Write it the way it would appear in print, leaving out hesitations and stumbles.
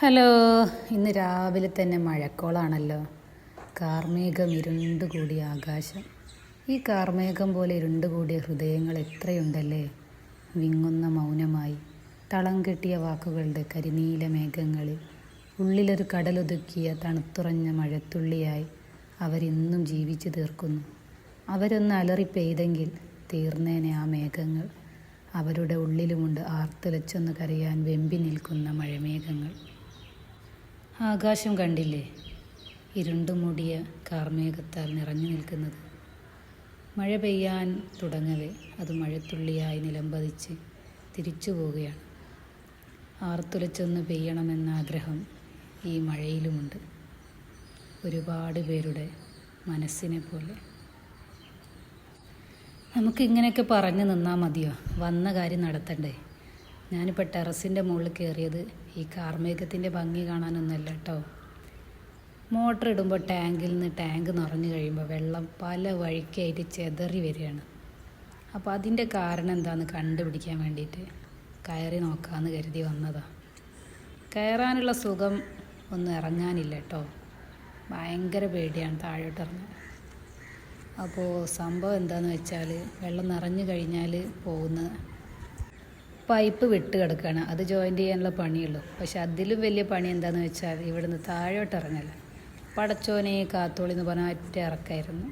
Hello. ഇന്ന് രാവിലെ തന്നെ മഴക്കോളാണല്ലോ. കാർമേഘം ഇരുണ്ടുകൂടിയ ആകാശം. ഈ കാർമേഘം പോലെ ഇരുണ്ടുകൂടിയ ഹൃദയങ്ങൾ എത്രയുണ്ടല്ലേ. വിങ്ങുന്ന മൗനമായി തളം കെട്ടിയ വാക്കുകളുടെ കരിനീല മേഘങ്ങളിൽ ഉള്ളിലൊരു കടലൊതുക്കിയ തണുത്തുറഞ്ഞ മഴത്തുള്ളിയായി അവരിന്നും ജീവിച്ചു തീർക്കുന്നു. അവരൊന്ന് അലറി പെയ്തെങ്കിൽ തീർന്നേനെ ആ മേഘങ്ങൾ. അവരുടെ ഉള്ളിലുമുണ്ട് ആർത്തുലച്ചൊന്ന് കരയാൻ വെമ്പി നിൽക്കുന്ന മഴമേഘങ്ങൾ. ആകാശം കണ്ടില്ലേ, ഇരുണ്ടുമൂടിയ കാർമേഘത്താൽ നിറഞ്ഞു നിൽക്കുന്നത്. മഴ പെയ്യാൻ തുടങ്ങവേ അത് മഴത്തുള്ളിയായി നിലംപതിച്ച് തിരിച്ചു പോവുകയാണ്. ആർത്തുലച്ചൊന്ന് പെയ്യണമെന്ന ആഗ്രഹം ഈ മഴയിലുമുണ്ട്, ഒരുപാട് പേരുടെ മനസ്സിനെ പോലെ. നമുക്കിങ്ങനെയൊക്കെ പറഞ്ഞു നിന്നാൽ മതിയോ? വന്ന കാര്യം നടത്തണ്ടേ? ഞാനിപ്പോൾ ടെറസിൻ്റെ മുകളിൽ കയറിയത് ഈ കാർമേഘത്തിൻ്റെ ഭംഗി കാണാനൊന്നുമല്ല കേട്ടോ. മോട്ടർ ഇടുമ്പോൾ ടാങ്കിൽ നിന്ന് ടാങ്ക് നിറഞ്ഞു കഴിയുമ്പോൾ വെള്ളം പല വഴിക്കായിട്ട് ചെതറി വരികയാണ്. അപ്പോൾ അതിൻ്റെ കാരണം എന്താണെന്ന് കണ്ടുപിടിക്കാൻ വേണ്ടിയിട്ട് കയറി നോക്കാമെന്ന് കരുതി വന്നതാണ്. കയറാനുള്ള സുഖം ഒന്നും ഇറങ്ങാനില്ല കേട്ടോ. ഭയങ്കര പേടിയാണ് താഴോട്ട് ഇറങ്ങാൻ. അപ്പോൾ സംഭവം എന്താണെന്ന് വെച്ചാൽ, വെള്ളം നിറഞ്ഞു കഴിഞ്ഞാൽ പോകുന്ന പൈപ്പ് വിട്ട് കിടക്കുകയാണ്. അത് ജോയിൻ്റ് ചെയ്യാനുള്ള പണിയുള്ളൂ. പക്ഷെ അതിലും വലിയ പണി എന്താണെന്ന് വെച്ചാൽ ഇവിടുന്ന് താഴോട്ട് ഇറങ്ങല. പടച്ചോനെ കാത്തോളി എന്ന് പറഞ്ഞാൽ ഒറ്റ ഇറക്കായിരുന്നു.